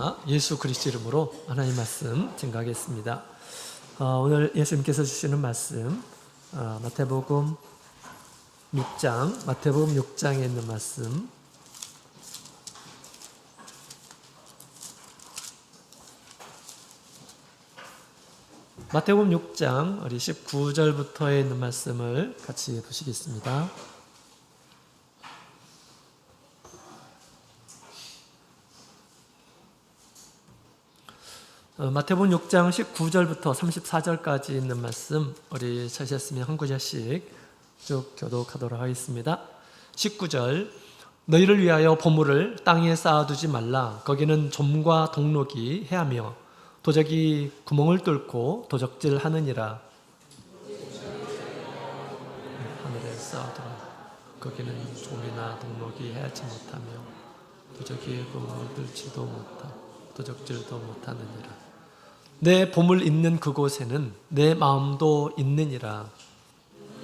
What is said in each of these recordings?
자, 예수 그리스도 이름으로 하나님 말씀 증거하겠습니다. 오늘 예수님께서 주시는 말씀 마태복음 6장에 있는 말씀 마태복음 6장 우리 19절부터에 있는 말씀을 같이 보시겠습니다. 마태복음 6장 19절부터 34절까지 있는 말씀 우리 찾으셨으면 한 구절씩 쭉 교독하도록 하겠습니다. 19절 너희를 위하여 보물을 땅에 쌓아두지 말라. 거기는 좀과 동록이 해하며 도적이 구멍을 뚫고 도적질하느니라. 하늘에 쌓아두라. 거기는 좀이나 동록이 해하지 못하며 도적이 구멍을 뚫지도 못하고 도적질도 못하느니라. 내 보물 있는 그곳에는 내 마음도 있느니라.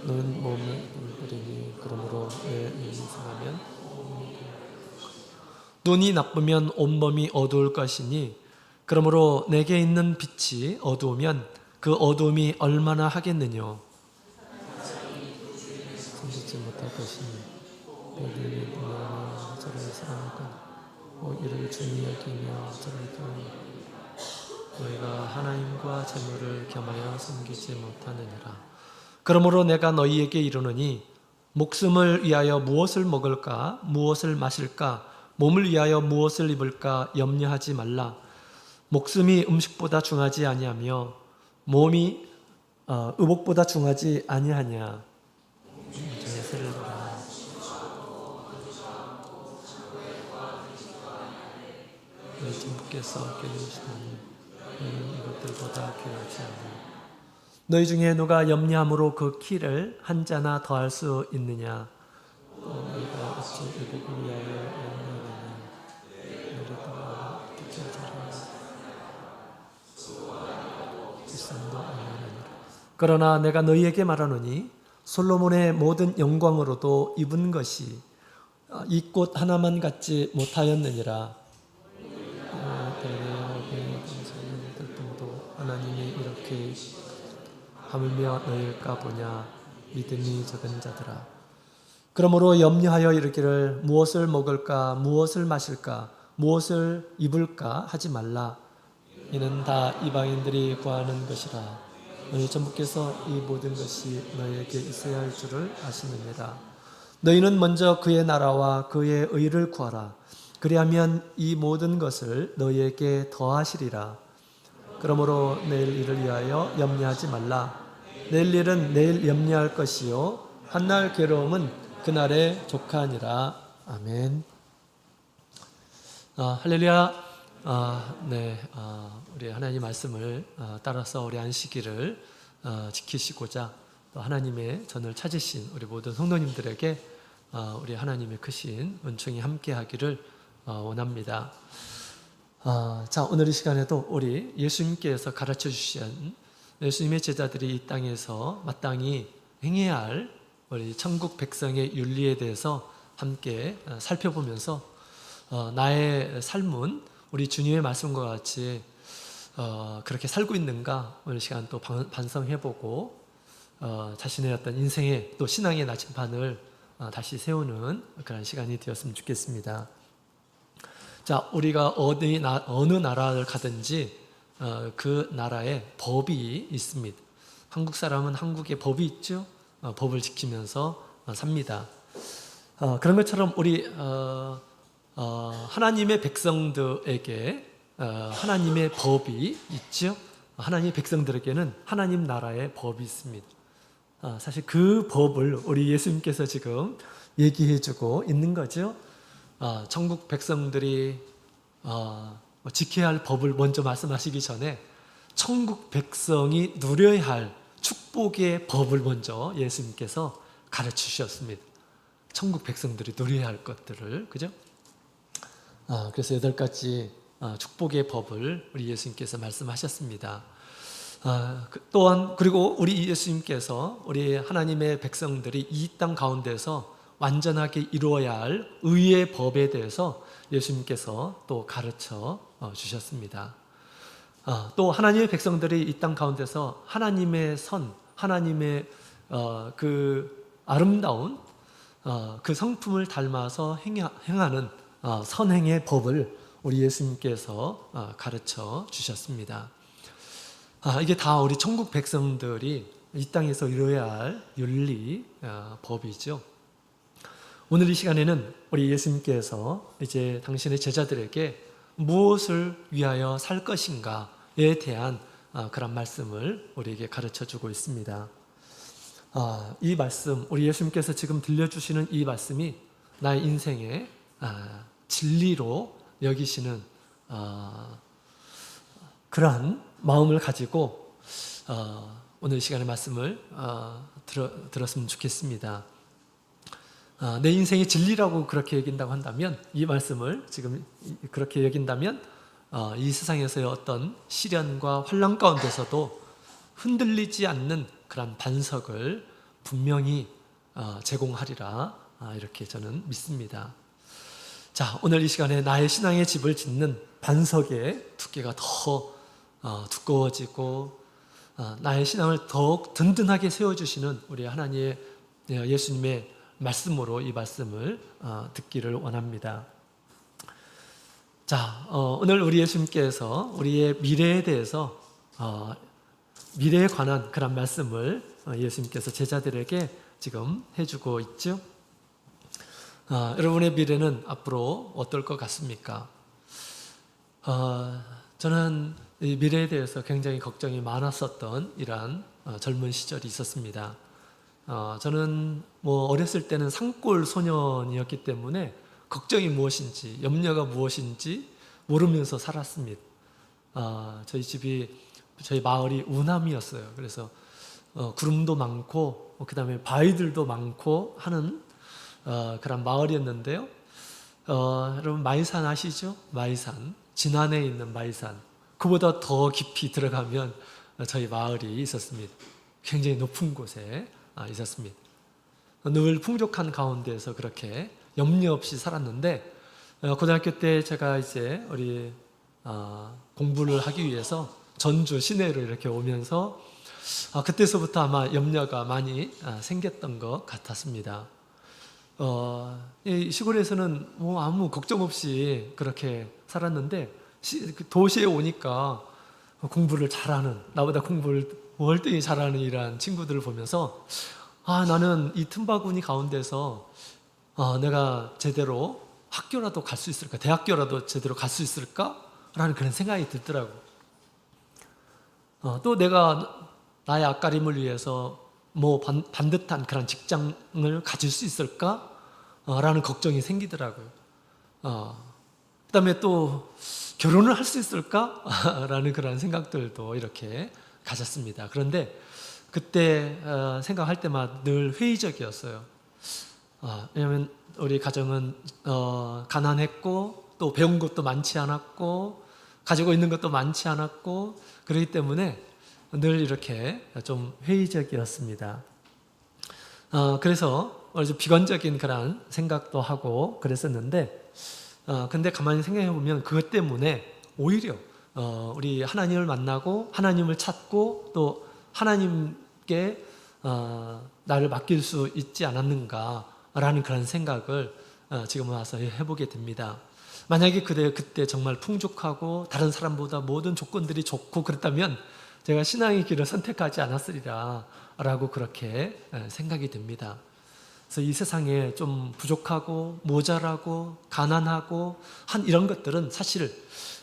너는 몸을 물들이니 그러므로 내 눈이 상하면 눈이 나쁘면 온몸이 어두울 것이니 그러므로 내게 있는 빛이 어두우면 그 어두움이 얼마나 하겠느냐. 손짓지 못할 것이니 너희들이 보면 저를 사랑하고 이를 주님 여기며 저를 너희가 하나님과 재물을 겸하여 섬기지 못하느니라. 그러므로 내가 너희에게 이르노니 목숨을 위하여 무엇을 먹을까 무엇을 마실까 몸을 위하여 무엇을 입을까 염려하지 말라. 목숨이 음식보다 중하지 아니하며 몸이 의복보다 중하지 아니하냐. 중에 새를 보라. 너희 주께서 깨우시나니 이것들보다 귀하지 않아. 너희 중에 누가 염려함으로 그 키를 한 자나 더할 수 있느냐. 너희가 어찌 의복을 위하여 염려하느냐. 너희가 어떻게 하리라. 비싼도 아니하느니라. 그러나 내가 너희에게 말하노니 솔로몬의 모든 영광으로도 입은 것이 이 꽃 하나만 갖지 못하였느니라. 하나님이 이렇게 하물며 너희일까 보냐. 믿음이 적은 자들아. 그러므로 염려하여 이르기를 무엇을 먹을까 무엇을 마실까 무엇을 입을까 하지 말라. 이는 다 이방인들이 구하는 것이라. 너희 전부께서 이 모든 것이 너희에게 있어야 할 줄을 아시느니라. 너희는 먼저 그의 나라와 그의 의를 구하라. 그리하면 이 모든 것을 너희에게 더하시리라. 그러므로 내일 일을 위하여 염려하지 말라. 내일 일은 내일 염려할 것이요 한날 괴로움은 그날의 족하니라. 아멘. 할렐루야. 우리 하나님 말씀을 따라서 우리 안식일을 지키시고자 또 하나님의 전을 찾으신 우리 모든 성도님들에게 우리 하나님의 크신 은총이 함께하기를 원합니다. 자, 오늘 이 시간에도 우리 예수님께서 가르쳐 주신 예수님의 제자들이 이 땅에서 마땅히 행해야 할 우리 천국 백성의 윤리에 대해서 함께 살펴보면서 나의 삶은 우리 주님의 말씀과 같이 그렇게 살고 있는가 오늘 시간 또 반성해보고 자신의 어떤 인생의 또 신앙의 나침반을 다시 세우는 그런 시간이 되었으면 좋겠습니다. 자, 우리가 어느 나라를 가든지 그 나라에 법이 있습니다. 한국 사람은 한국에 법이 있죠. 법을 지키면서 삽니다. 그런 것처럼 우리 하나님의 백성들에게 하나님의 법이 있죠. 하나님의 백성들에게는 하나님 나라의 법이 있습니다. 사실 그 법을 우리 예수님께서 지금 얘기해주고 있는 거죠. 천국 백성들이 지켜야 할 법을 먼저 말씀하시기 전에 천국 백성이 누려야 할 축복의 법을 먼저 예수님께서 가르쳐 주셨습니다. 천국 백성들이 누려야 할 것들을, 그죠? 그래서 8가지 축복의 법을 우리 예수님께서 말씀하셨습니다. 또한 그리고 우리 예수님께서 우리 하나님의 백성들이 이 땅 가운데서 완전하게 이루어야 할 의의 법에 대해서 예수님께서 또 가르쳐 주셨습니다. 또 하나님의 백성들이 이 땅 가운데서 하나님의 선, 하나님의 그 아름다운 그 성품을 닮아서 행하는 선행의 법을 우리 예수님께서 가르쳐 주셨습니다. 이게 다 우리 천국 백성들이 이 땅에서 이루어야 할 윤리 법이죠. 오늘 이 시간에는 우리 예수님께서 이제 당신의 제자들에게 무엇을 위하여 살 것인가에 대한 그런 말씀을 우리에게 가르쳐 주고 있습니다. 이 말씀, 우리 예수님께서 지금 들려주시는 이 말씀이 나의 인생의 진리로 여기시는 그러한 마음을 가지고 오늘 이 시간의 말씀을 들었으면 좋겠습니다. 내 인생의 진리라고 그렇게 여긴다고 한다면, 이 말씀을 지금 그렇게 여긴다면 이 세상에서의 어떤 시련과 환난 가운데서도 흔들리지 않는 그런 반석을 분명히 제공하리라, 이렇게 저는 믿습니다. 자, 오늘 이 시간에 나의 신앙의 집을 짓는 반석의 두께가 더 두꺼워지고 나의 신앙을 더욱 든든하게 세워주시는 우리 하나님의 예수님의 말씀으로 이 말씀을 듣기를 원합니다. 자, 오늘 우리 예수님께서 우리의 미래에 대해서 미래에 관한 그런 말씀을 예수님께서 제자들에게 지금 해주고 있죠. 여러분의 미래는 앞으로 어떨 것 같습니까? 저는 이 미래에 대해서 굉장히 걱정이 많았었던 이러한 젊은 시절이 있었습니다. 저는 어렸을 때는 산골 소년이었기 때문에 걱정이 무엇인지, 염려가 무엇인지 모르면서 살았습니다. 저희 마을이 우남이었어요. 그래서 구름도 많고 그 다음에 바위들도 많고 하는 그런 마을이었는데요. 여러분 마이산 아시죠? 마이산, 진안에 있는 마이산, 그보다 더 깊이 들어가면 저희 마을이 있었습니다. 굉장히 높은 곳에 있었습니다. 늘 풍족한 가운데에서 그렇게 염려 없이 살았는데, 고등학교 때 제가 이제 우리 공부를 하기 위해서 전주 시내로 이렇게 오면서 그때서부터 아마 염려가 많이 생겼던 것 같았습니다. 이 시골에서는 아무 걱정 없이 그렇게 살았는데 도시에 오니까 공부를 잘하는, 나보다 공부를 월등히 잘하는 이러한 친구들을 보면서 나는 이 틈바구니 가운데서 내가 제대로 학교라도 갈 수 있을까, 대학교라도 제대로 갈 수 있을까? 라는 그런 생각이 들더라고요. 또 내가 나의 앞가림을 위해서 반듯한 그런 직장을 가질 수 있을까? 라는 걱정이 생기더라고요. 그 다음에 또 결혼을 할 수 있을까? 라는 그런 생각들도 이렇게 가졌습니다. 그런데 그때 생각할 때마다 늘 회의적이었어요. 왜냐하면 우리 가정은 가난했고 또 배운 것도 많지 않았고 가지고 있는 것도 많지 않았고 그렇기 때문에 늘 이렇게 좀 회의적이었습니다. 그래서 비관적인 그런 생각도 하고 그랬었는데, 근데 가만히 생각해 보면 그것 때문에 오히려 우리 하나님을 만나고 하나님을 찾고 또 하나님께 나를 맡길 수 있지 않았는가라는 그런 생각을 지금 와서 해보게 됩니다. 만약에 그때 정말 풍족하고 다른 사람보다 모든 조건들이 좋고 그랬다면 제가 신앙의 길을 선택하지 않았으리라 라고 그렇게 생각이 됩니다. 그래서 이 세상에 좀 부족하고 모자라고 가난하고 한 이런 것들은 사실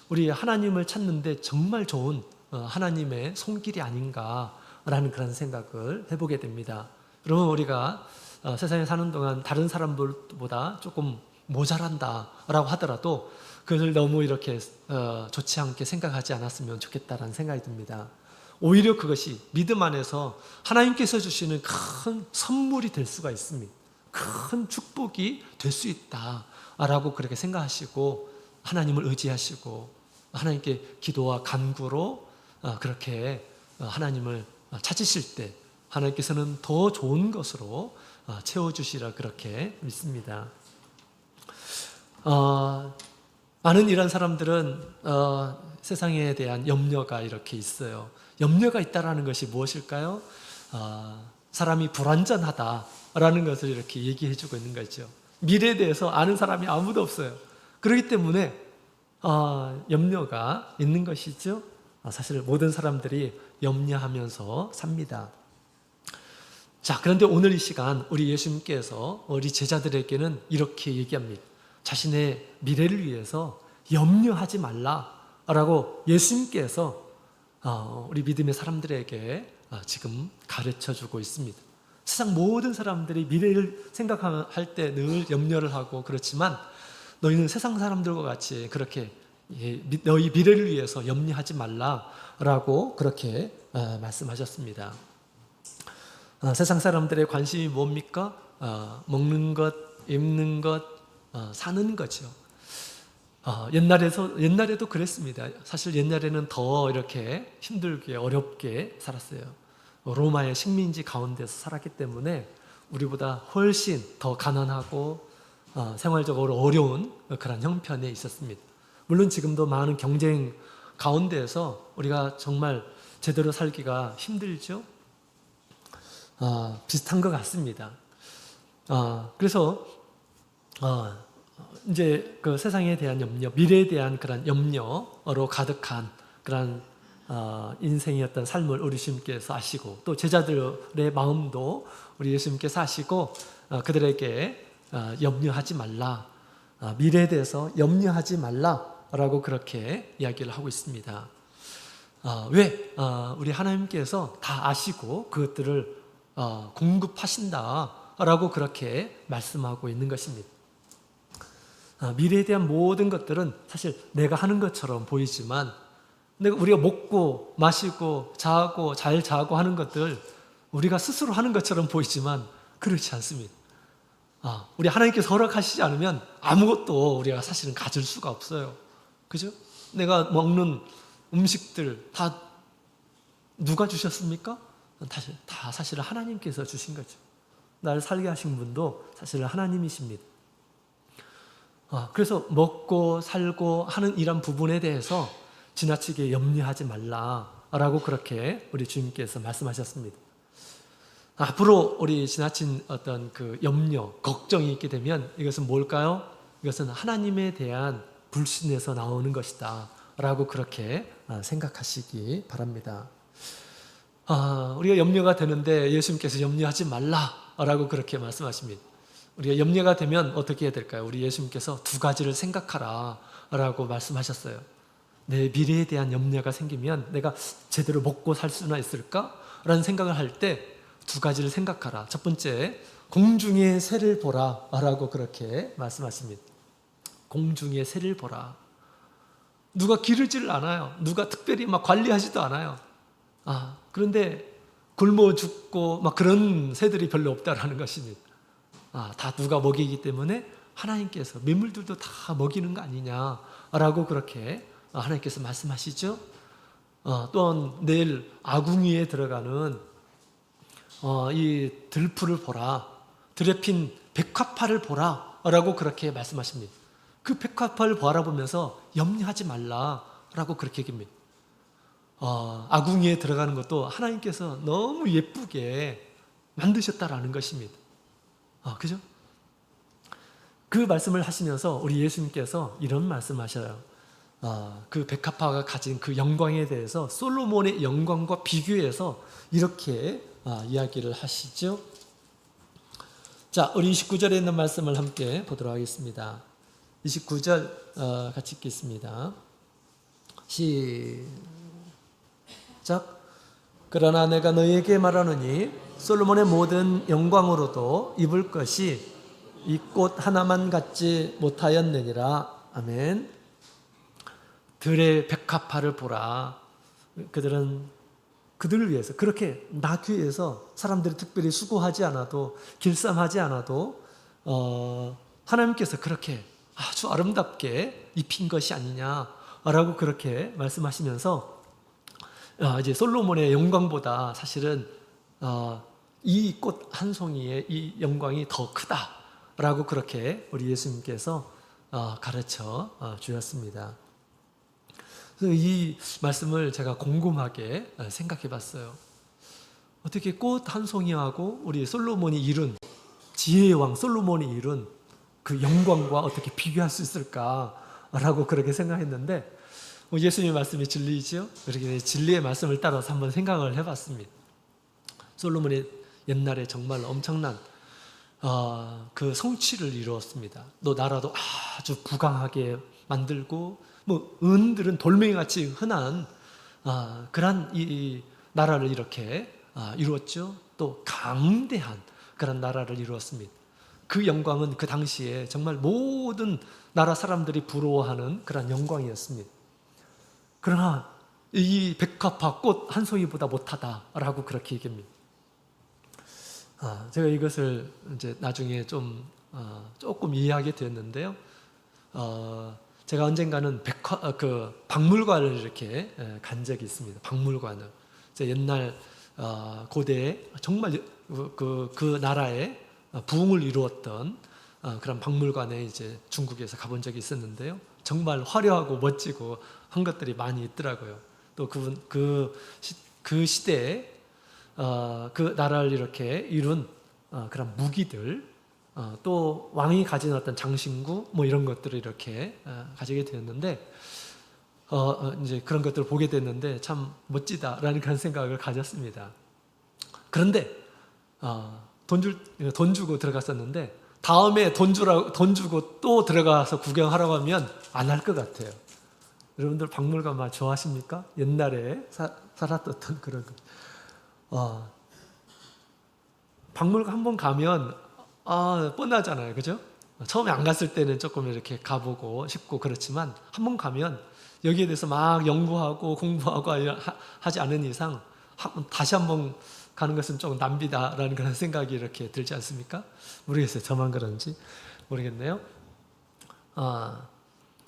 우리 하나님을 찾는데 정말 좋은 하나님의 손길이 아닌가라는 그런 생각을 해보게 됩니다. 여러분, 우리가 세상에 사는 동안 다른 사람들보다 조금 모자란다라고 하더라도 그것을 너무 이렇게 좋지 않게 생각하지 않았으면 좋겠다라는 생각이 듭니다. 오히려 그것이 믿음 안에서 하나님께서 주시는 큰 선물이 될 수가 있습니다. 큰 축복이 될 수 있다라고 그렇게 생각하시고 하나님을 의지하시고 하나님께 기도와 간구로 그렇게 하나님을 찾으실 때 하나님께서는 더 좋은 것으로 채워주시라 그렇게 믿습니다. 많은 이런 사람들은 세상에 대한 염려가 이렇게 있어요. 염려가 있다라는 것이 무엇일까요? 사람이 불완전하다라는 것을 이렇게 얘기해주고 있는 거죠. 미래에 대해서 아는 사람이 아무도 없어요. 그렇기 때문에 염려가 있는 것이죠. 사실 모든 사람들이 염려하면서 삽니다. 자, 그런데 오늘 이 시간 우리 예수님께서 우리 제자들에게는 이렇게 얘기합니다. 자신의 미래를 위해서 염려하지 말라라고 예수님께서 우리 믿음의 사람들에게 지금 가르쳐주고 있습니다. 세상 모든 사람들이 미래를 생각할 때 늘 염려를 하고 그렇지만 너희는 세상 사람들과 같이 그렇게 너희 미래를 위해서 염려하지 말라라고 그렇게 말씀하셨습니다. 세상 사람들의 관심이 뭡니까? 먹는 것, 입는 것, 사는 거죠. 옛날에도 그랬습니다. 사실 옛날에는 더 이렇게 힘들게 어렵게 살았어요. 로마의 식민지 가운데서 살았기 때문에 우리보다 훨씬 더 가난하고 생활적으로 어려운 그런 형편에 있었습니다. 물론 지금도 많은 경쟁 가운데에서 우리가 정말 제대로 살기가 힘들죠. 비슷한 것 같습니다. 그래서 이제 그 세상에 대한 염려, 미래에 대한 그런 염려로 가득한 그런 인생이었던 삶을 우리 예수님께서 아시고 또 제자들의 마음도 우리 예수님께서 아시고 그들에게 염려하지 말라, 미래에 대해서 염려하지 말라라고 그렇게 이야기를 하고 있습니다. 왜? 우리 하나님께서 다 아시고 그것들을 공급하신다라고 그렇게 말씀하고 있는 것입니다. 미래에 대한 모든 것들은 사실 내가 하는 것처럼 보이지만 우리가 먹고 마시고 자고 잘 자고 하는 것들 우리가 스스로 하는 것처럼 보이지만 그렇지 않습니다. 우리 하나님께서 허락하시지 않으면 아무것도 우리가 사실은 가질 수가 없어요. 그죠? 내가 먹는 음식들 다 누가 주셨습니까? 다 사실은 하나님께서 주신 거죠. 나를 살게 하신 분도 사실은 하나님이십니다. 그래서 먹고 살고 하는 이런 부분에 대해서 지나치게 염려하지 말라라고 그렇게 우리 주님께서 말씀하셨습니다. 앞으로 우리 지나친 어떤 그 염려, 걱정이 있게 되면 이것은 뭘까요? 이것은 하나님에 대한 불신에서 나오는 것이다 라고 그렇게 생각하시기 바랍니다. 우리가 염려가 되는데 예수님께서 염려하지 말라라고 그렇게 말씀하십니다. 우리가 염려가 되면 어떻게 해야 될까요? 우리 예수님께서 두 가지를 생각하라 라고 말씀하셨어요. 내 미래에 대한 염려가 생기면 내가 제대로 먹고 살 수나 있을까? 라는 생각을 할 때 두 가지를 생각하라. 첫 번째, 공중의 새를 보라 라고 그렇게 말씀하십니다. 공중의 새를 보라. 누가 기르지를 않아요. 누가 특별히 막 관리하지도 않아요. 그런데 굶어 죽고 막 그런 새들이 별로 없다라는 것입니다. 다 누가 먹이기 때문에 하나님께서 민물들도 다 먹이는 거 아니냐라고 그렇게 하나님께서 말씀하시죠. 또한 내일 아궁이에 들어가는 이 들풀을 보라, 들에 핀 백화파를 보라라고 그렇게 말씀하십니다. 그 백화파를 바라보면서 염려하지 말라라고 그렇게 얘기합니다. 아궁이에 들어가는 것도 하나님께서 너무 예쁘게 만드셨다라는 것입니다. 그죠? 그 말씀을 하시면서 우리 예수님께서 이런 말씀하셔요. 그 백합화가 가진 그 영광에 대해서 솔로몬의 영광과 비교해서 이렇게 이야기를 하시죠. 자, 우리 29절에 있는 말씀을 함께 보도록 하겠습니다. 29절 같이 읽겠습니다. 시작. 그러나 내가 너희에게 말하노니 솔로몬의 모든 영광으로도 입을 것이 이 꽃 하나만 갖지 못하였느니라. 아멘. 들의 백합화를 보라. 그들을 위해서 그렇게 나기 위해서 사람들이 특별히 수고하지 않아도 길쌈하지 않아도 하나님께서 그렇게 아주 아름답게 입힌 것이 아니냐라고 그렇게 말씀하시면서 이제 솔로몬의 영광보다 사실은 이 꽃 한 송이의 이 영광이 더 크다라고 그렇게 우리 예수님께서 가르쳐 주었습니다. 그래서 이 말씀을 제가 곰곰하게 생각해 봤어요. 어떻게 꽃 한 송이하고 우리 솔로몬이 이룬, 지혜의 왕 솔로몬이 이룬 그 영광과 어떻게 비교할 수 있을까라고 그렇게 생각했는데, 예수님의 말씀이 진리이죠. 그렇게 진리의 말씀을 따라서 한번 생각을 해봤습니다. 솔로몬이 옛날에 정말 엄청난 그 성취를 이루었습니다. 또 나라도 아주 부강하게 만들고, 뭐 은들은 돌멩이같이 흔한 그런 이 나라를 이렇게 이루었죠. 또 강대한 그런 나라를 이루었습니다. 그 영광은 그 당시에 정말 모든 나라 사람들이 부러워하는 그런 영광이었습니다. 그러나 이 백합화 꽃 한 송이보다 못하다라고 그렇게 얘기합니다. 제가 이것을 이제 나중에 좀 조금 이해하게 되었는데요. 제가 언젠가는 그 박물관을 이렇게 간 적이 있습니다. 박물관을. 옛날 고대에 정말 그 나라의 부흥을 이루었던 그런 박물관에 이제 중국에서 가본 적이 있었는데요. 정말 화려하고 멋지고 한 것들이 많이 있더라고요. 또 그 시대에 그 나라를 이렇게 이룬 그런 무기들, 또 왕이 가진 어떤 장신구 뭐 이런 것들을 이렇게 가지게 되었는데, 이제 그런 것들을 보게 됐는데 참 멋지다라는 그런 생각을 가졌습니다. 그런데 돈 주고 들어갔었는데, 다음에 돈 주고 또 들어가서 구경하라고 하면 안 할 것 같아요. 여러분들 박물관 좋아하십니까? 옛날에 살았던 그런 거. 박물관 한번 가면 뻔하잖아요, 그죠? 처음에 안 갔을 때는 조금 이렇게 가보고 싶고 그렇지만 한번 가면 여기에 대해서 막 연구하고 공부하고 하지 않은 이상 다시 한번 가는 것은 조금 낭비다라는 그런 생각이 이렇게 들지 않습니까? 모르겠어요. 저만 그런지 모르겠네요.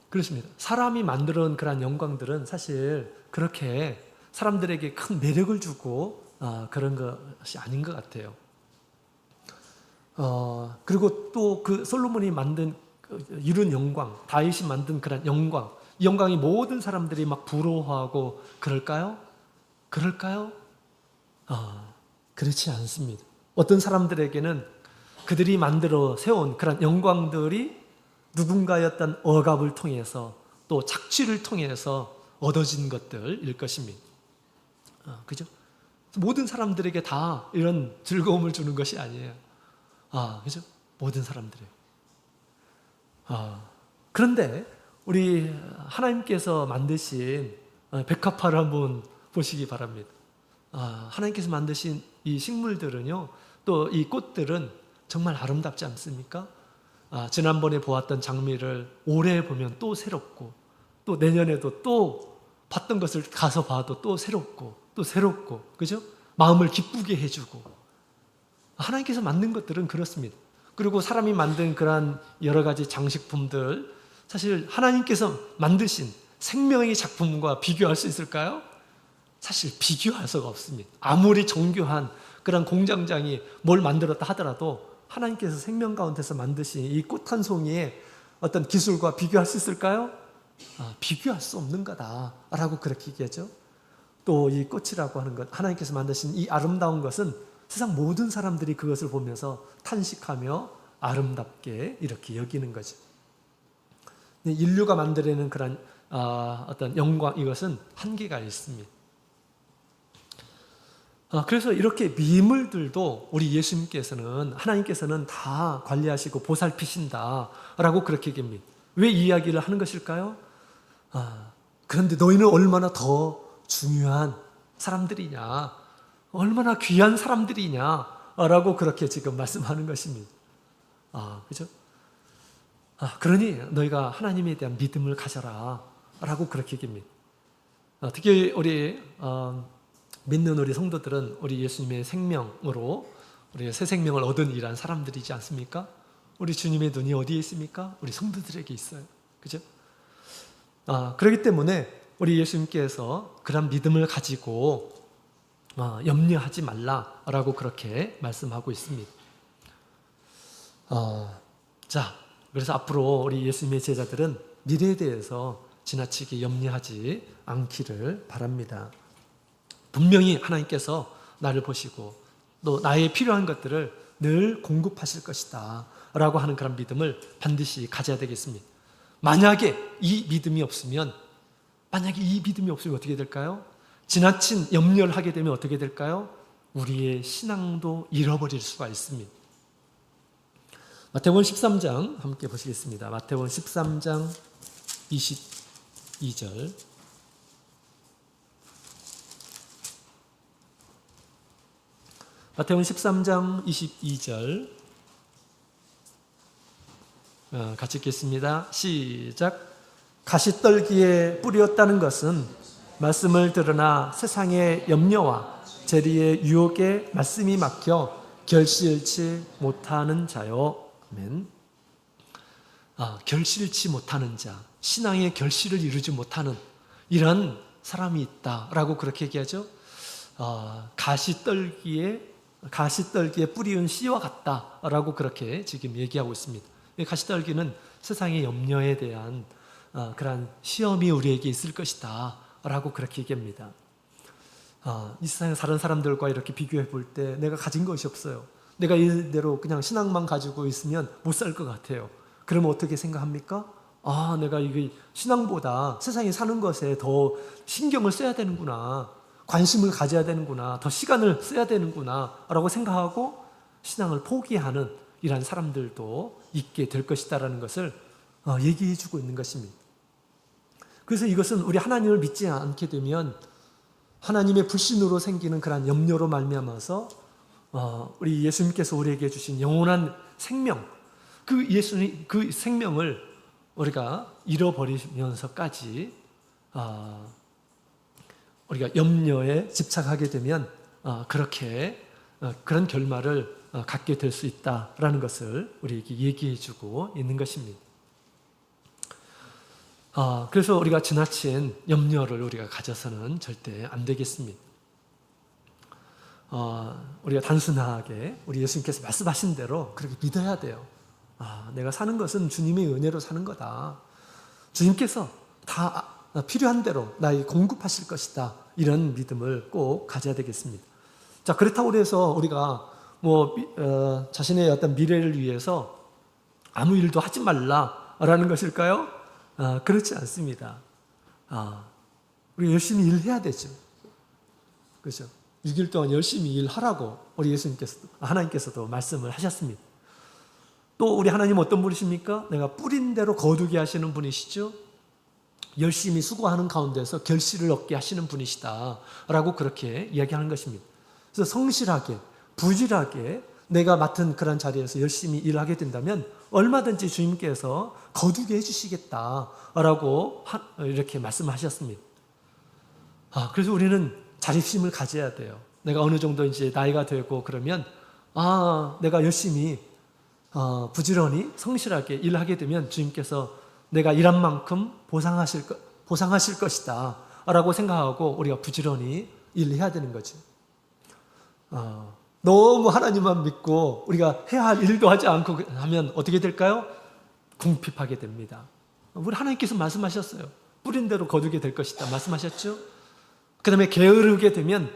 그렇습니다. 사람이 만들어 온 그런 영광들은 사실 그렇게 사람들에게 큰 매력을 주고 그런 것이 아닌 것 같아요. 그리고 또 그 솔로몬이 만든 이룬 영광, 다윗이 만든 그런 영광, 이 영광이 모든 사람들이 막 부러워하고 그럴까요? 그렇지 않습니다. 어떤 사람들에게는 그들이 만들어 세운 그런 영광들이 누군가의 어떤 억압을 통해서 또 착취를 통해서 얻어진 것들일 것입니다. 그죠? 모든 사람들에게 다 이런 즐거움을 주는 것이 아니에요. 그죠? 모든 사람들에게. 그런데 우리 하나님께서 만드신 백합화를 한번 보시기 바랍니다. 하나님께서 만드신 이 식물들은요, 또 이 꽃들은 정말 아름답지 않습니까? 지난번에 보았던 장미를 올해 보면 또 새롭고, 또 내년에도 또 봤던 것을 가서 봐도 또 새롭고, 그죠? 마음을 기쁘게 해주고. 하나님께서 만든 것들은 그렇습니다. 그리고 사람이 만든 그러한 여러 가지 장식품들, 사실 하나님께서 만드신 생명의 작품과 비교할 수 있을까요? 사실 비교할 수가 없습니다. 아무리 정교한 그런 공장장이 뭘 만들었다 하더라도 하나님께서 생명 가운데서 만드신 이 꽃 한 송이의 어떤 기술과 비교할 수 있을까요? 비교할 수 없는 거다라고 그렇게 얘기하죠. 또 이 꽃이라고 하는 것, 하나님께서 만드신 이 아름다운 것은 세상 모든 사람들이 그것을 보면서 탄식하며 아름답게 이렇게 여기는 거죠. 인류가 만들어내는 그런 어떤 영광, 이것은 한계가 있습니다. 그래서 이렇게 미물들도 우리 예수님께서는, 하나님께서는 다 관리하시고 보살피신다라고 그렇게 얘기합니다. 왜 이 이야기를 하는 것일까요? 그런데 너희는 얼마나 더 중요한 사람들이냐, 얼마나 귀한 사람들이냐라고 그렇게 지금 말씀하는 것입니다. 그죠? 그러니 너희가 하나님에 대한 믿음을 가져라라고 그렇게 얘기합니다. 특히 우리 믿는 우리 성도들은 우리 예수님의 생명으로 우리가 새 생명을 얻은 이란 사람들이지 않습니까? 우리 주님의 눈이 어디에 있습니까? 우리 성도들에게 있어요. 그죠? 그렇기 때문에 우리 예수님께서 그런 믿음을 가지고 염려하지 말라라고 그렇게 말씀하고 있습니다. 자, 그래서 앞으로 우리 예수님의 제자들은 미래에 대해서 지나치게 염려하지 않기를 바랍니다. 분명히 하나님께서 나를 보시고 또 나의 필요한 것들을 늘 공급하실 것이다 라고 하는 그런 믿음을 반드시 가져야 되겠습니다. 만약에 이 믿음이 없으면 어떻게 될까요? 지나친 염려를 하게 되면 어떻게 될까요? 우리의 신앙도 잃어버릴 수가 있습니다. 마태복음 13장 함께 보시겠습니다. 마태복음 13장 22절. 마태복음 13장 22절 같이 읽겠습니다. 시작. 가시떨기에 뿌리었다는 것은 말씀을 들으나 세상의 염려와 재리의 유혹에 말씀이 막혀 결실치 못하는 자요. 아멘. 결실치 못하는 자, 신앙의 결실을 이루지 못하는 이런 사람이 있다라고 그렇게 얘기하죠. 가시떨기에 뿌리운 씨와 같다라고 그렇게 지금 얘기하고 있습니다. 가시떨기는 세상의 염려에 대한 그러한 시험이 우리에게 있을 것이다 라고 그렇게 얘기합니다. 이 세상에 다른 사람들과 이렇게 비교해 볼 때 내가 가진 것이 없어요. 내가 이대로 그냥 신앙만 가지고 있으면 못 살 것 같아요. 그러면 어떻게 생각합니까? 내가 이게 신앙보다 세상에 사는 것에 더 신경을 써야 되는구나, 관심을 가져야 되는구나, 더 시간을 써야 되는구나 라고 생각하고 신앙을 포기하는 이러한 사람들도 있게 될 것이다라는 것을 얘기해 주고 있는 것입니다. 그래서 이것은 우리 하나님을 믿지 않게 되면 하나님의 불신으로 생기는 그런 염려로 말미암아서 우리 예수님께서 우리에게 주신 영원한 생명, 그 생명을 우리가 잃어버리면서까지 우리가 염려에 집착하게 되면 그렇게 그런 결말을 갖게 될 수 있다라는 것을 우리에게 얘기해 주고 있는 것입니다. 그래서 우리가 지나친 염려를 우리가 가져서는 절대 안 되겠습니다. 우리가 단순하게 우리 예수님께서 말씀하신 대로 그렇게 믿어야 돼요. 내가 사는 것은 주님의 은혜로 사는 거다. 주님께서 다 필요한 대로 나에게 공급하실 것이다. 이런 믿음을 꼭 가져야 되겠습니다. 자, 그렇다고 해서 우리가 자신의 어떤 미래를 위해서 아무 일도 하지 말라라는 것일까요? 그렇지 않습니다. 우리 열심히 일해야 되죠. 그렇죠? 6일 동안 열심히 일하라고 우리 하나님께서도 말씀을 하셨습니다. 또 우리 하나님 어떤 분이십니까? 내가 뿌린 대로 거두게 하시는 분이시죠. 열심히 수고하는 가운데서 결실을 얻게 하시는 분이시다 라고 그렇게 이야기하는 것입니다. 그래서 성실하게 부지런하게 내가 맡은 그런 자리에서 열심히 일하게 된다면 얼마든지 주님께서 거두게 해주시겠다라고 이렇게 말씀하셨습니다. 그래서 우리는 자립심을 가져야 돼요. 내가 어느 정도 이제 나이가 되고 그러면 내가 열심히 부지런히 성실하게 일하게 되면 주님께서 내가 일한 만큼 보상하실 것이다 라고 생각하고 우리가 부지런히 일해야 되는 거죠. 너무 하나님만 믿고 우리가 해야 할 일도 하지 않고 하면 어떻게 될까요? 궁핍하게 됩니다. 우리 하나님께서 말씀하셨어요. 뿌린 대로 거두게 될 것이다 말씀하셨죠? 그 다음에 게으르게 되면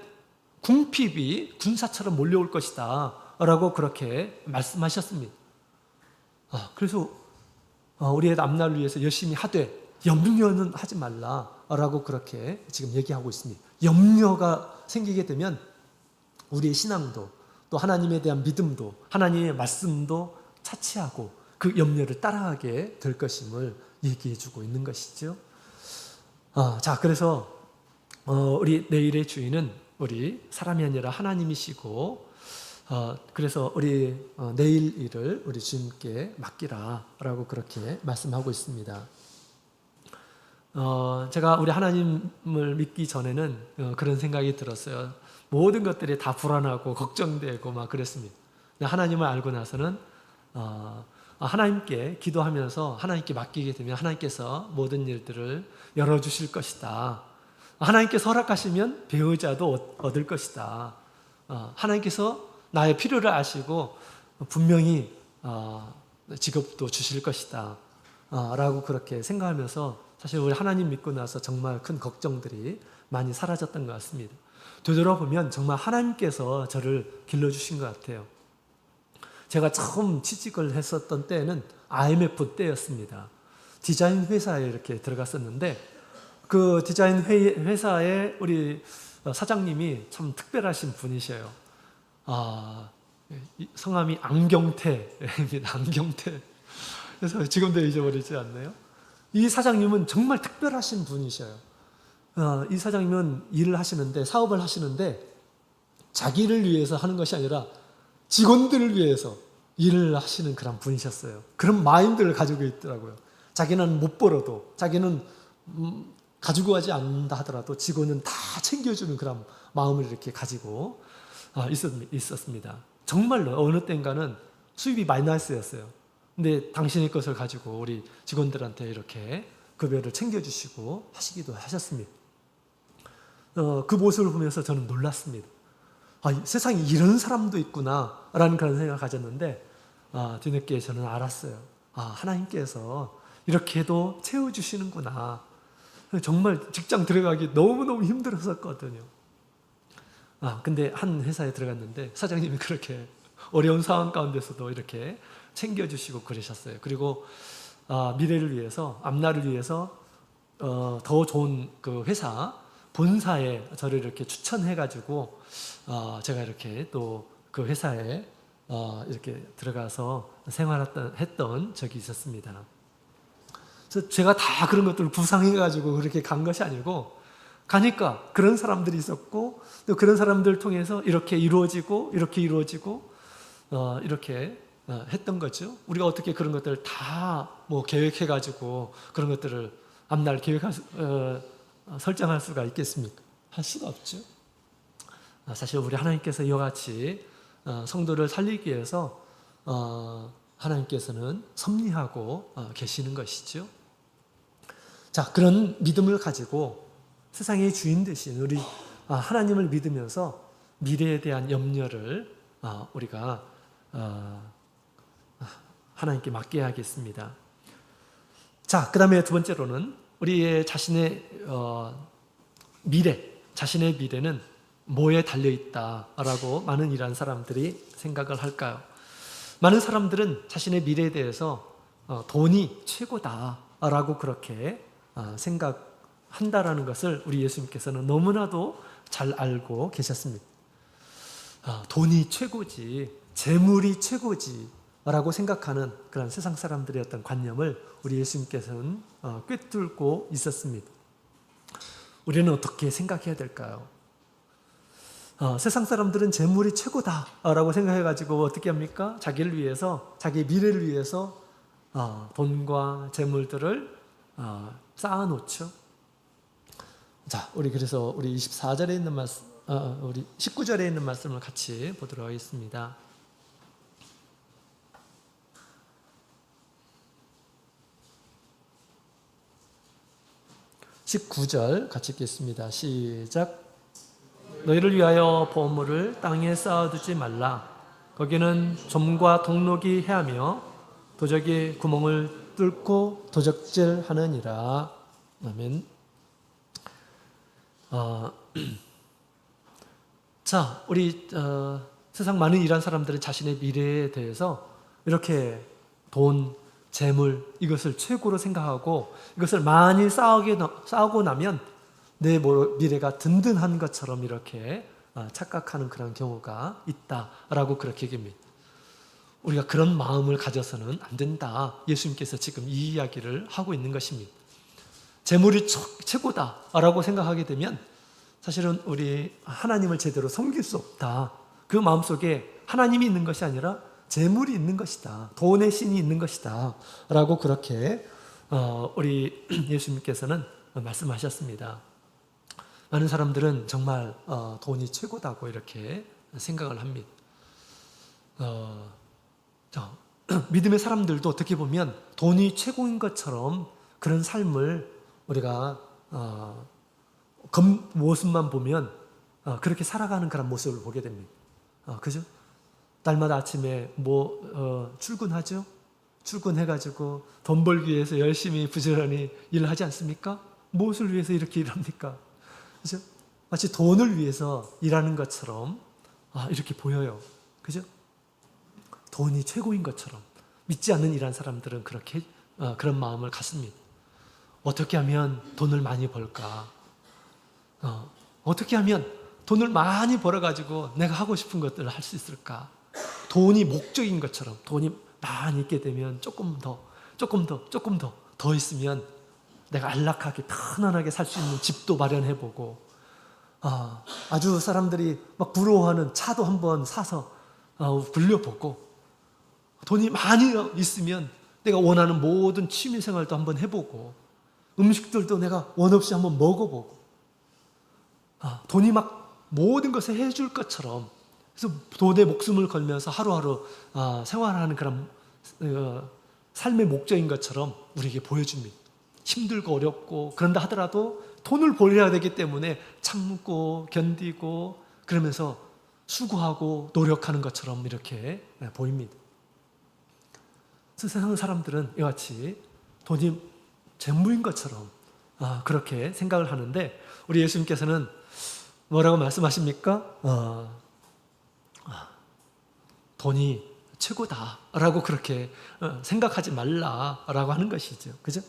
궁핍이 군사처럼 몰려올 것이다 라고 그렇게 말씀하셨습니다. 그래서 우리의 앞날을 위해서 열심히 하되 염려는 하지 말라라고 그렇게 지금 얘기하고 있습니다. 염려가 생기게 되면 우리의 신앙도 또 하나님에 대한 믿음도 하나님의 말씀도 차치하고 그 염려를 따라가게 될 것임을 얘기해 주고 있는 것이죠. 자, 그래서 우리 내일의 주인은 우리 사람이 아니라 하나님이시고 그래서 우리 내일 일을 우리 주님께 맡기라라고 그렇게 말씀하고 있습니다. 제가 우리 하나님을 믿기 전에는 그런 생각이 들었어요. 모든 것들이 다 불안하고 걱정되고 막 그랬습니다. 하나님을 알고 나서는 하나님께 기도하면서 하나님께 맡기게 되면 하나님께서 모든 일들을 열어주실 것이다. 하나님께서 허락하시면 배우자도 얻을 것이다. 하나님께서 나의 필요를 아시고 분명히 직업도 주실 것이다 라고 그렇게 생각하면서 사실 우리 하나님 믿고 나서 정말 큰 걱정들이 많이 사라졌던 것 같습니다. 되돌아보면 정말 하나님께서 저를 길러주신 것 같아요. 제가 처음 취직을 했었던 때는 IMF 때였습니다. 디자인 회사에 이렇게 들어갔었는데 그 디자인 회사에 우리 사장님이 참 특별하신 분이셔요. 성함이 안경태입니다. 안경태. 그래서 지금도 잊어버리지 않나요? 이 사장님은 정말 특별하신 분이셔요. 이 사장님은 일을 하시는데, 사업을 하시는데 자기를 위해서 하는 것이 아니라 직원들을 위해서 일을 하시는 그런 분이셨어요. 그런 마인드를 가지고 있더라고요. 자기는 못 벌어도, 자기는 가지고 가지 않는다 하더라도 직원은 다 챙겨주는 그런 마음을 이렇게 가지고 있었습니다. 정말로 어느 때인가는 수입이 마이너스였어요. 근데 당신의 것을 가지고 우리 직원들한테 이렇게 급여를 챙겨주시고 하시기도 하셨습니다. 그 모습을 보면서 저는 놀랐습니다. 세상에 이런 사람도 있구나 라는 그런 생각을 가졌는데 뒤늦게 저는 알았어요. 하나님께서 이렇게도 채워주시는구나. 정말 직장 들어가기 너무너무 힘들었었거든요. 근데 한 회사에 들어갔는데 사장님이 그렇게 어려운 상황 가운데서도 이렇게 챙겨주시고 그러셨어요. 그리고 미래를 위해서, 앞날을 위해서 더 좋은 그 회사 본사에 저를 이렇게 추천해가지고 제가 이렇게 또 그 회사에 이렇게 들어가서 생활했던 적이 있었습니다. 그래서 제가 다 그런 것들을 구상해가지고 그렇게 간 것이 아니고 가니까 그런 사람들이 있었고 또 그런 사람들 통해서 이렇게 이루어지고 이렇게 했던 거죠. 우리가 어떻게 그런 것들을 다 뭐 계획해가지고 그런 것들을 앞날 설정할 수가 있겠습니까? 할 수가 없죠. 사실 우리 하나님께서 이와 같이 성도를 살리기 위해서 하나님께서는 섭리하고 계시는 것이죠. 자, 그런 믿음을 가지고 세상의 주인 되신 우리 하나님을 믿으면서 미래에 대한 염려를 우리가 하나님께 맡겨야겠습니다. 자, 그 다음에 두 번째로는 우리의 자신의 자신의 미래는 뭐에 달려있다라고 많은 일하는 사람들이 생각을 할까요? 많은 사람들은 자신의 미래에 대해서 돈이 최고다라고 그렇게 생각한다라는 것을 우리 예수님께서는 너무나도 잘 알고 계셨습니다. 돈이 최고지, 재물이 최고지 라고 생각하는 그런 세상 사람들의 어떤 관념을 우리 예수님께서는 꿰뚫고 있었습니다. 우리는 어떻게 생각해야 될까요? 세상 사람들은 재물이 최고다라고 생각해가지고 어떻게 합니까? 자기를 위해서, 자기의 미래를 위해서 돈과 재물들을 쌓아놓죠. 자, 그래서 우리 24절에 있는 말씀, 우리 19절에 있는 말씀을 같이 보도록 하겠습니다. 19절 같이 읽겠습니다. 시작. 너희를 위하여 보물을 땅에 쌓아두지 말라. 거기는 좀과 동록이 해하며 도적이 구멍을 뚫고 도적질하느니라. 아멘. 자, 우리 세상 많은 일한 사람들은 자신의 미래에 대해서 이렇게 돈, 재물 이것을 최고로 생각하고 이것을 많이 쌓고 나면 내 미래가 든든한 것처럼 이렇게 착각하는 그런 경우가 있다라고 그렇게 얘기합니다. 우리가 그런 마음을 가져서는 안 된다. 예수님께서 지금 이 이야기를 하고 있는 것입니다. 재물이 최고다라고 생각하게 되면 사실은 우리 하나님을 제대로 섬길 수 없다. 그 마음속에 하나님이 있는 것이 아니라 재물이 있는 것이다. 돈의 신이 있는 것이다. 라고 그렇게 우리 예수님께서는 말씀하셨습니다. 많은 사람들은 정말 돈이 최고다고 이렇게 생각을 합니다. 믿음의 사람들도 어떻게 보면 돈이 최고인 것처럼 그런 삶을 우리가 겉모습만 보면 그렇게 살아가는 그런 모습을 보게 됩니다. 그죠? 날마다 아침에 출근하죠? 출근해가지고 돈 벌기 위해서 열심히 부지런히 일을 하지 않습니까? 무엇을 위해서 이렇게 일합니까? 그죠? 마치 돈을 위해서 일하는 것처럼 이렇게 보여요. 그죠? 돈이 최고인 것처럼 믿지 않는 일한 사람들은 그렇게 그런 마음을 갖습니다. 어떻게 하면 돈을 많이 벌까? 어떻게 하면 돈을 많이 벌어가지고 내가 하고 싶은 것들을 할 수 있을까? 돈이 목적인 것처럼 돈이 많이 있게 되면 조금 더 있으면 내가 안락하게 편안하게 살 수 있는 집도 마련해보고 아주 사람들이 막 부러워하는 차도 한번 사서 굴려보고 돈이 많이 있으면 내가 원하는 모든 취미생활도 한번 해보고 음식들도 내가 원 없이 한번 먹어보고 돈이 막 모든 것을 해줄 것처럼 그래서 돈에 목숨을 걸면서 하루하루 생활하는 그런 삶의 목적인 것처럼 우리에게 보여줍니다. 힘들고 어렵고 그런다 하더라도 돈을 벌어야 되기 때문에 참고 견디고 그러면서 수고하고 노력하는 것처럼 이렇게 보입니다. 세상 사람들은 이와 같이 돈이 재물인 것처럼 그렇게 생각을 하는데 우리 예수님께서는 뭐라고 말씀하십니까? 돈이 최고다라고 그렇게 생각하지 말라라고 하는 것이죠. 그죠?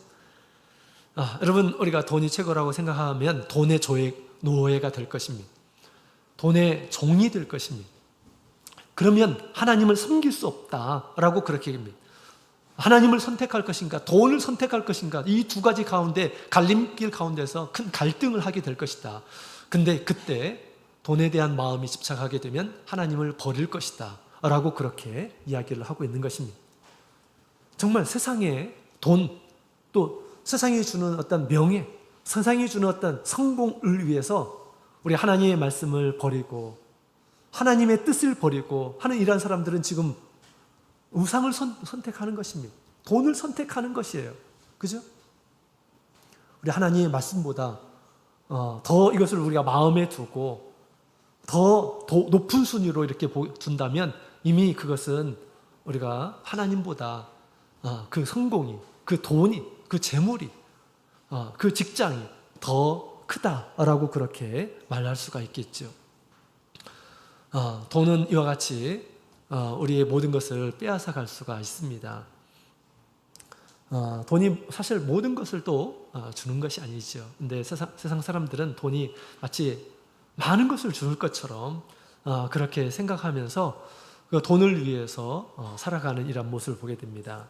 여러분 우리가 돈이 최고라고 생각하면 돈의 노예가 될 것입니다. 돈의 종이 될 것입니다. 그러면 하나님을 섬길 수 없다라고 그렇게 얘기합니다. 하나님을 선택할 것인가 돈을 선택할 것인가 이 두 가지 가운데 갈림길 가운데서 큰 갈등을 하게 될 것이다. 근데 그때 돈에 대한 마음이 집착하게 되면 하나님을 버릴 것이다 라고 그렇게 이야기를 하고 있는 것입니다. 정말 세상에 돈 또 세상이 주는 어떤 명예 세상이 주는 어떤 성공을 위해서 우리 하나님의 말씀을 버리고 하나님의 뜻을 버리고 하는 이런 사람들은 지금 우상을 선택하는 것입니다. 돈을 선택하는 것이에요. 그죠? 우리 하나님의 말씀보다 더 이것을 우리가 마음에 두고 더 높은 순위로 이렇게 둔다면 이미 그것은 우리가 하나님보다 그 성공이, 그 돈이, 그 재물이, 그 직장이 더 크다라고 그렇게 말할 수가 있겠죠. 돈은 이와 같이 우리의 모든 것을 빼앗아 갈 수가 있습니다. 돈이 사실 모든 것을 또 주는 것이 아니죠. 근데 세상 사람들은 돈이 마치 많은 것을 줄 것처럼 그렇게 생각하면서 그 돈을 위해서 살아가는 이런 모습을 보게 됩니다.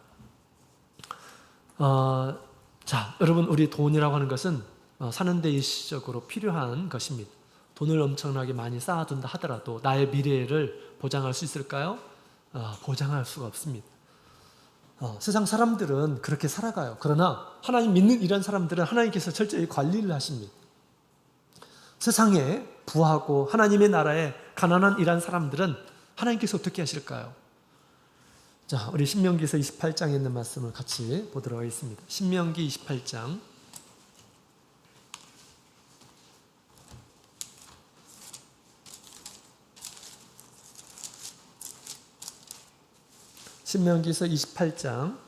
자, 여러분 우리 돈이라고 하는 것은 사는 데 일시적으로 필요한 것입니다. 돈을 엄청나게 많이 쌓아둔다 하더라도 나의 미래를 보장할 수 있을까요? 보장할 수가 없습니다. 세상 사람들은 그렇게 살아가요. 그러나 하나님 믿는 이런 사람들은 하나님께서 철저히 관리를 하십니다. 세상에 부하고 하나님의 나라에 가난한 이런 사람들은 하나님께서 어떻게 하실까요? 자, 우리 신명기서 28장에 있는 말씀을 같이 보도록 하겠습니다. 신명기 28장 신명기서 28장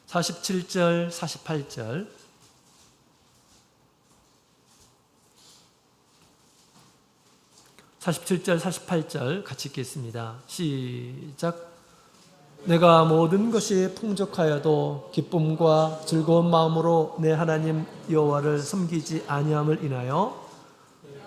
47절 48절 47절 48절 같이 읽겠습니다. 시작. 내가 모든 것이 풍족하여도 기쁨과 즐거운 마음으로 내 하나님 여호와를 섬기지 아니함을 인하여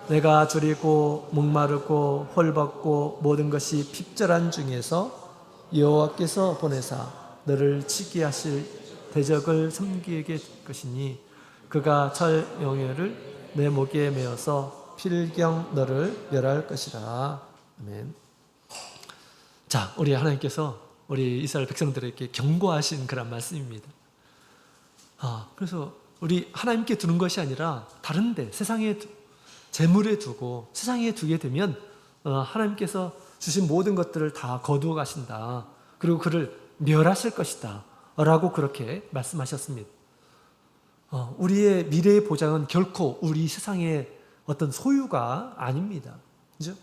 내가 줄이고 목마르고 헐벗고 모든 것이 핍절한 중에서 여호와께서 보내사 너를 치게 하실 대적을 섬기게 될 것이니 그가 철 영예를 내 목에 메어서 필경 너를 멸할 것이라. 아멘. 자, 우리 하나님께서 우리 이스라엘 백성들에게 경고하신 그런 말씀입니다. 그래서 우리 하나님께 두는 것이 아니라 다른데 세상에 재물에 두고 세상에 두게 되면 하나님께서 주신 모든 것들을 다 거두어 가신다. 그리고 그를 멸하실 것이다 라고 그렇게 말씀하셨습니다. 우리의 미래의 보장은 결코 우리 세상의 어떤 소유가 아닙니다. 그죠?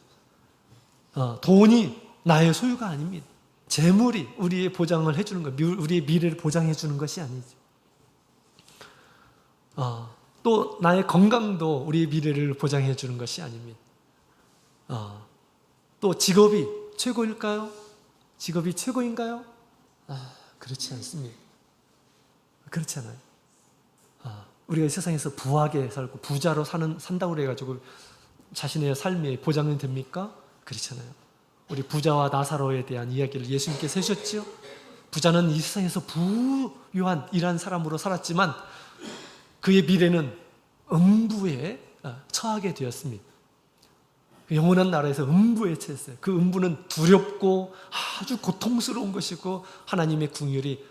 돈이 나의 소유가 아닙니다. 재물이 우리의 보장을 해주는 것, 우리의 미래를 보장해 주는 것이 아니죠. 또 나의 건강도 우리의 미래를 보장해 주는 것이 아닙니다. 또 직업이 최고일까요? 직업이 최고인가요? 그렇지 않습니다. 그렇지 않아요. 우리가 이 세상에서 부하게 살고 부자로 산다고 그래가지고 자신의 삶이 보장이 됩니까? 그렇잖아요. 우리 부자와 나사로에 대한 이야기를 예수님께서 하셨죠. 부자는 이 세상에서 부유한 일한 사람으로 살았지만 그의 미래는 음부에 처하게 되었습니다. 영원한 나라에서 음부에 처했어요. 그 음부는 두렵고 아주 고통스러운 것이고 하나님의 긍휼이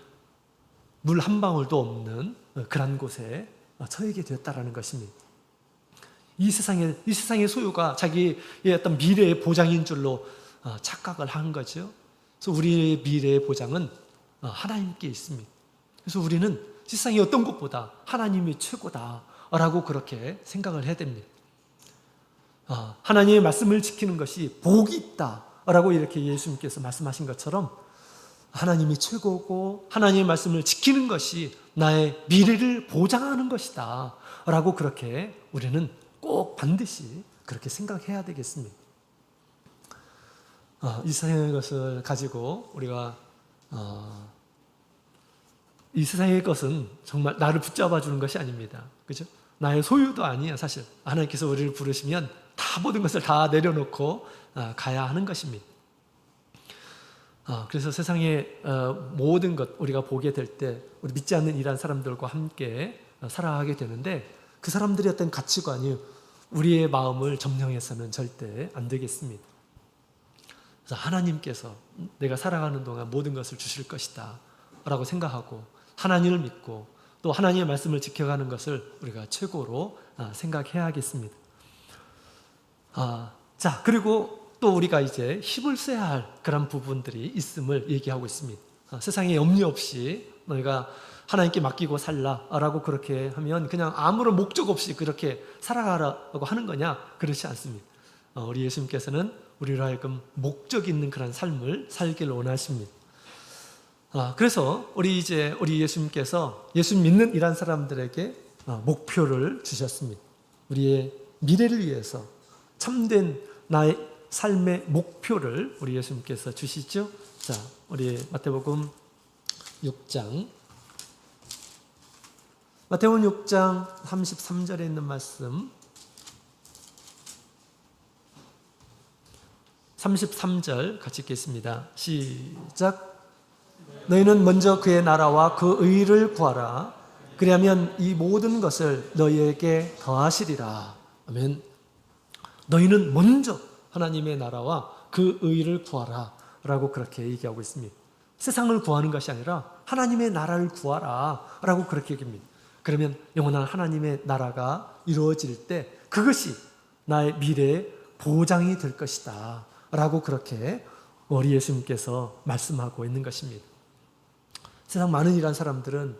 물 한 방울도 없는 그런 곳에 처하게 되었다라는 것입니다. 이 세상의 소유가 자기의 어떤 미래의 보장인 줄로 착각을 한 거죠. 그래서 우리의 미래의 보장은 하나님께 있습니다. 그래서 우리는 세상의 어떤 것보다 하나님이 최고다라고 그렇게 생각을 해야 됩니다. 하나님의 말씀을 지키는 것이 복이 있다라고 이렇게 예수님께서 말씀하신 것처럼 하나님이 최고고 하나님의 말씀을 지키는 것이 나의 미래를 보장하는 것이다 라고 그렇게 우리는 꼭 반드시 그렇게 생각해야 되겠습니다. 이 세상의 것을 가지고 우리가 이 세상의 것은 정말 나를 붙잡아 주는 것이 아닙니다. 그죠? 나의 소유도 아니에요. 사실 하나님께서 우리를 부르시면 다 모든 것을 다 내려놓고 가야 하는 것입니다. 그래서 세상의 모든 것 우리가 보게 될 때 우리 믿지 않는 이러한 사람들과 함께 살아가게 되는데 그 사람들의 어떤 가치관이 우리의 마음을 점령해서는 절대 안 되겠습니다. 그래서 하나님께서 내가 살아가는 동안 모든 것을 주실 것이다 라고 생각하고 하나님을 믿고 또 하나님의 말씀을 지켜가는 것을 우리가 최고로 생각해야겠습니다. 자, 그리고 또 우리가 이제 힘을 써야 할 그런 부분들이 있음을 얘기하고 있습니다. 세상에 염려 없이 너희가 하나님께 맡기고 살라라고 그렇게 하면 그냥 아무런 목적 없이 그렇게 살아가라고 하는 거냐? 그렇지 않습니다. 우리 예수님께서는 우리로 하여금 목적 있는 그런 삶을 살기를 원하십니다. 그래서 우리 예수님께서 예수 믿는 이런 사람들에게 목표를 주셨습니다. 우리의 미래를 위해서 참된 나의 삶의 목표를 우리 예수님께서 주시죠. 자, 우리 마태복음 6장 33절에 있는 말씀 33절 같이 읽겠습니다. 시작. 너희는 먼저 그의 나라와 그 의를 구하라. 그리하면 이 모든 것을 너희에게 더하시리라. 아멘. 너희는 먼저 하나님의 나라와 그 의를 구하라 라고 그렇게 얘기하고 있습니다. 세상을 구하는 것이 아니라 하나님의 나라를 구하라 라고 그렇게 얘기합니다. 그러면 영원한 하나님의 나라가 이루어질 때 그것이 나의 미래의 보장이 될 것이다 라고 그렇게 우리 예수님께서 말씀하고 있는 것입니다. 세상 많은 일한 사람들은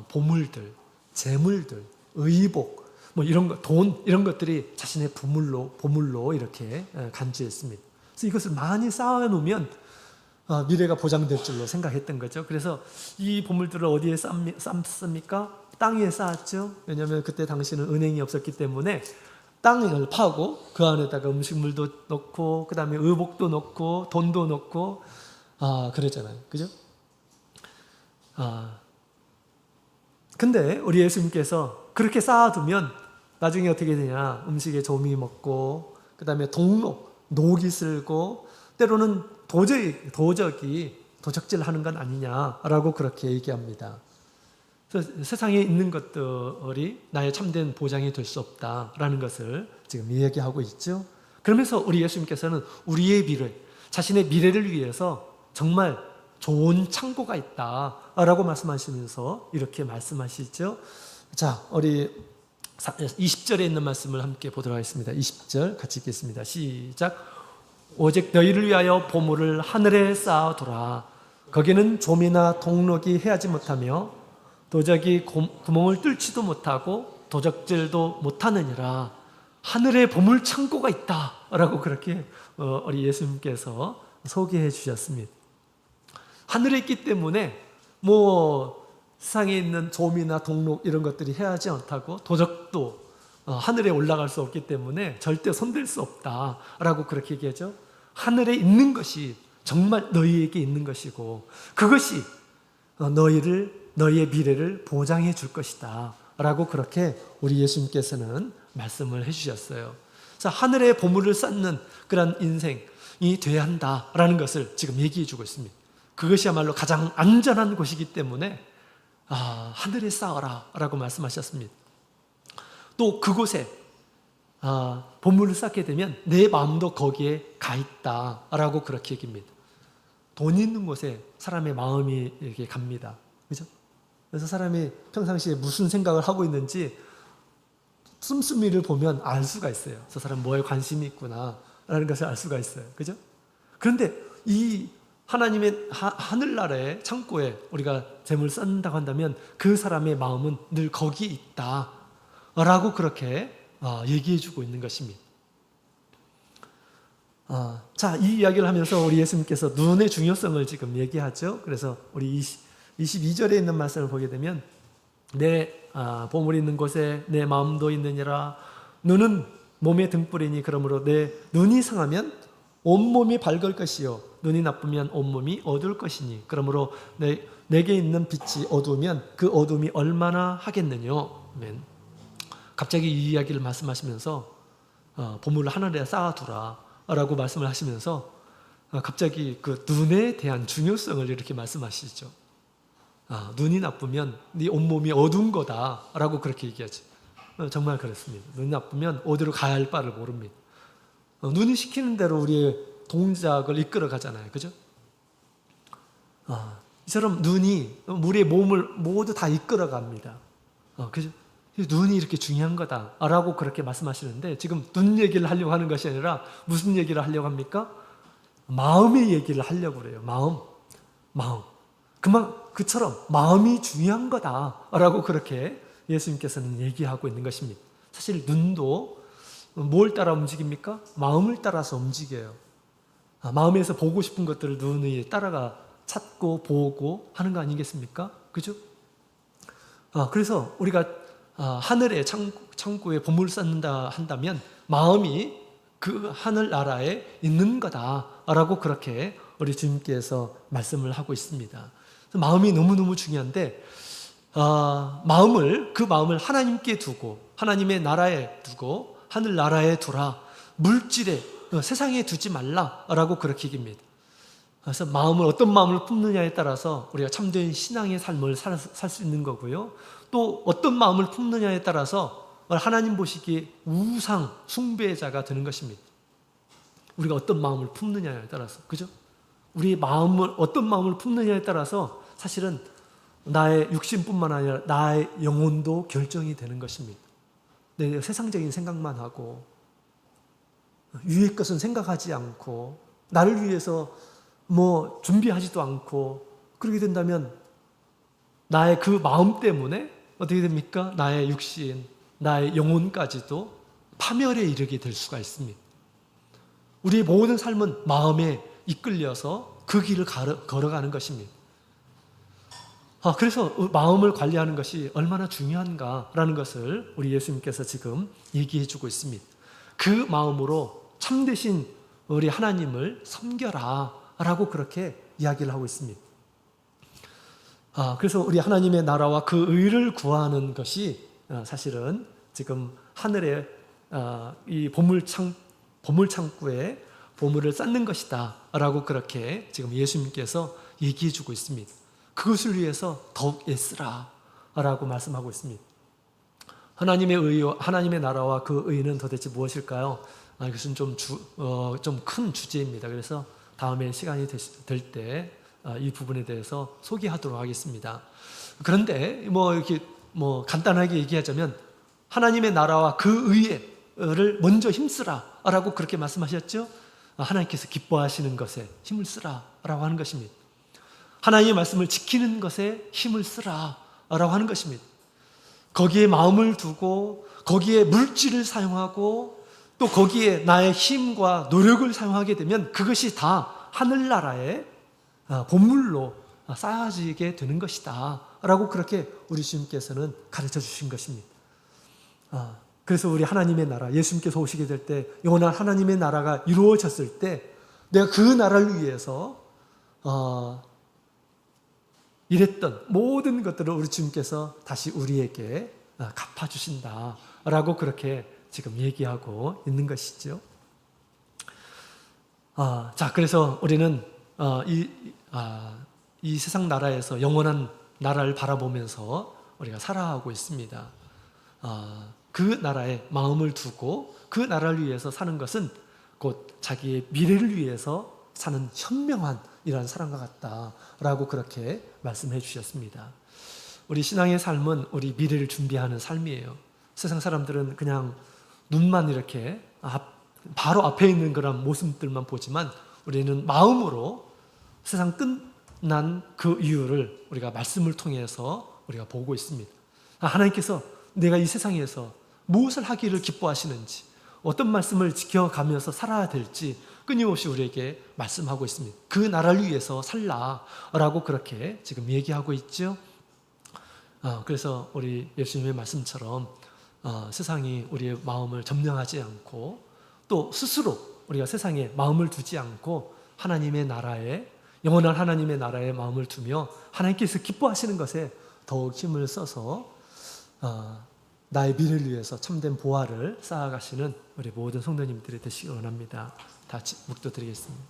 보물들, 재물들, 의복, 뭐 이런 것, 돈 이런 것들이 자신의 보물로 이렇게 간주했습니다. 그래서 이것을 많이 쌓아놓으면 미래가 보장될 줄로 생각했던 거죠. 그래서 이 보물들을 어디에 쌓습니까? 땅 위에 쌓았죠. 왜냐하면 그때 당시는 은행이 없었기 때문에 땅을 파고 그 안에다가 음식물도 넣고 그 다음에 의복도 넣고 돈도 넣고 그랬잖아요. 그죠? 근데 우리 예수님께서 그렇게 쌓아두면 나중에 어떻게 되냐? 음식에 조미 먹고 그 다음에 녹이 슬고 때로는 도적질하는 건 아니냐라고 그렇게 얘기합니다. 그래서 세상에 있는 것들이 나의 참된 보장이 될 수 없다라는 것을 지금 이야기하고 있죠. 그러면서 우리 예수님께서는 우리의 미래, 자신의 미래를 위해서 정말 좋은 창고가 있다라고 말씀하시면서 이렇게 말씀하시죠. 자, 우리 20절에 있는 말씀을 함께 보도록 하겠습니다. 20절 같이 읽겠습니다. 시작. 오직 너희를 위하여 보물을 하늘에 쌓아두라. 거기는 좀이나 동록이 해하지 못하며 도적이 구멍을 뚫지도 못하고 도적질도 못하느니라. 하늘에 보물 창고가 있다라고 그렇게 우리 예수님께서 소개해 주셨습니다. 하늘에 있기 때문에 뭐 세상에 있는 좀이나 동록 이런 것들이 해하지 않다고 도적도 하늘에 올라갈 수 없기 때문에 절대 손댈 수 없다라고 그렇게 얘기하죠. 하늘에 있는 것이 정말 너희에게 있는 것이고 그것이 너희의 미래를 보장해 줄 것이다 라고 그렇게 우리 예수님께서는 말씀을 해주셨어요. 그래서 하늘의 보물을 쌓는 그런 인생이 돼야 한다라는 것을 지금 얘기해 주고 있습니다. 그것이야말로 가장 안전한 곳이기 때문에 하늘에 쌓아라 라고 말씀하셨습니다. 또 그곳에 보물을 쌓게 되면 내 마음도 거기에 가 있다라고 그렇게 얘기합니다. 돈 있는 곳에 사람의 마음이 이렇게 갑니다. 그죠? 그래서 사람이 평상시에 무슨 생각을 하고 있는지 씀씀이를 보면 알 수가 있어요. 저 사람 뭐에 관심이 있구나 라는 것을 알 수가 있어요. 그죠? 그런데 이 하나님의 하늘나라의 창고에 우리가 재물을 쌓는다고 한다면 그 사람의 마음은 늘 거기에 있다 라고 그렇게 얘기해 주고 있는 것입니다. 자, 이 이야기를 하면서 우리 예수님께서 눈의 중요성을 지금 얘기하죠. 그래서 우리 22절에 있는 말씀을 보게 되면 내 보물이 있는 곳에 내 마음도 있느니라. 눈은 몸의 등불이니 그러므로 내 눈이 상하면 온몸이 밝을 것이요 눈이 나쁘면 온몸이 어두울 것이니 그러므로 내게 있는 빛이 어두우면 그 어둠이 얼마나 하겠느뇨. 아멘. 갑자기 이 이야기를 말씀하시면서 보물을 하늘에 쌓아두라 라고 말씀을 하시면서 갑자기 그 눈에 대한 중요성을 이렇게 말씀하시죠. 눈이 나쁘면 네 온몸이 어두운 거다 라고 그렇게 얘기하지. 정말 그렇습니다. 눈이 나쁘면 어디로 가야 할 바를 모릅니다. 눈이 시키는 대로 우리의 동작을 이끌어 가잖아요. 그죠? 이처럼 눈이 우리의 몸을 모두 다 이끌어 갑니다. 그죠? 눈이 이렇게 중요한 거다라고 그렇게 말씀하시는데 지금 눈 얘기를 하려고 하는 것이 아니라 무슨 얘기를 하려고 합니까? 마음의 얘기를 하려고 그래요. 마음. 그처럼 마음이 중요한 거다라고 그렇게 예수님께서는 얘기하고 있는 것입니다. 사실 눈도 뭘 따라 움직입니까? 마음을 따라서 움직여요. 마음에서 보고 싶은 것들을 눈이 따라가 찾고 보고 하는 거 아니겠습니까? 그죠? 그래서 우리가 하늘의 창고에 보물을 쌓는다 한다면 마음이 그 하늘나라에 있는 거다라고 그렇게 우리 주님께서 말씀을 하고 있습니다. 마음이 너무너무 중요한데 그 마음을 하나님께 두고 하나님의 나라에 두고 하늘나라에 두라. 물질에 세상에 두지 말라라고 그렇게 얘기합니다. 그래서 어떤 마음을 품느냐에 따라서 우리가 참된 신앙의 삶을 살 수 있는 거고요. 또 어떤 마음을 품느냐에 따라서 하나님 보시기에 우상 숭배자가 되는 것입니다. 우리가 어떤 마음을 품느냐에 따라서, 그죠? 우리의 어떤 마음을 품느냐에 따라서 사실은 나의 육신뿐만 아니라 나의 영혼도 결정이 되는 것입니다. 내 세상적인 생각만 하고 위의 것은 생각하지 않고 나를 위해서 준비하지도 않고 그렇게 된다면 나의 그 마음 때문에 어떻게 됩니까? 나의 육신, 나의 영혼까지도 파멸에 이르게 될 수가 있습니다. 우리의 모든 삶은 마음에 이끌려서 그 길을 걸어가는 것입니다. 그래서 마음을 관리하는 것이 얼마나 중요한가라는 것을 우리 예수님께서 지금 얘기해 주고 있습니다. 그 마음으로 참되신 우리 하나님을 섬겨라 라고 그렇게 이야기를 하고 있습니다. 그래서 우리 하나님의 나라와 그 의를 구하는 것이 사실은 지금 하늘에 이 보물창고에 보물을 쌓는 것이다 라고 그렇게 지금 예수님께서 얘기해 주고 있습니다. 그것을 위해서 더욱 애쓰라 라고 말씀하고 있습니다. 하나님의 나라와 그 의는 도대체 무엇일까요? 이것은 좀 큰 주제입니다. 그래서 다음에 시간이 될 때 이 부분에 대해서 소개하도록 하겠습니다. 그런데 이렇게 간단하게 얘기하자면 하나님의 나라와 그 의를 먼저 힘쓰라라고 그렇게 말씀하셨죠. 하나님께서 기뻐하시는 것에 힘을 쓰라라고 하는 것입니다. 하나님의 말씀을 지키는 것에 힘을 쓰라라고 하는 것입니다. 거기에 마음을 두고 거기에 물질을 사용하고 또 거기에 나의 힘과 노력을 사용하게 되면 그것이 다 하늘나라의 보물로 쌓아지게 되는 것이다 라고 그렇게 우리 주님께서는 가르쳐 주신 것입니다. 그래서 우리 하나님의 나라, 예수님께서 오시게 될 때 영원한 하나님의 나라가 이루어졌을 때 내가 그 나라를 위해서 일했던 모든 것들을 우리 주님께서 다시 우리에게 갚아주신다 라고 그렇게 지금 얘기하고 있는 것이죠. 자, 그래서 우리는 이 세상 나라에서 영원한 나라를 바라보면서 우리가 살아가고 있습니다. 그 나라에 마음을 두고 그 나라를 위해서 사는 것은 곧 자기의 미래를 위해서 사는 현명한 이러한 사람과 같다라고 그렇게 말씀해 주셨습니다. 우리 신앙의 삶은 우리 미래를 준비하는 삶이에요. 세상 사람들은 그냥 눈만 이렇게 바로 앞에 있는 그런 모습들만 보지만 우리는 마음으로 세상 끝난 그 이유를 우리가 말씀을 통해서 우리가 보고 있습니다. 하나님께서 내가 이 세상에서 무엇을 하기를 기뻐하시는지, 어떤 말씀을 지켜가면서 살아야 될지 끊임없이 우리에게 말씀하고 있습니다. 그 나라를 위해서 살라라고 그렇게 지금 얘기하고 있죠. 그래서 우리 예수님의 말씀처럼 세상이 우리의 마음을 점령하지 않고 또 스스로 우리가 세상에 마음을 두지 않고 하나님의 나라에, 영원한 하나님의 나라에 마음을 두며 하나님께서 기뻐하시는 것에 더욱 힘을 써서 나의 미래를 위해서 참된 보화를 쌓아가시는 우리 모든 성도님들이 되시기 원합니다. 다 같이 묵도드리겠습니다.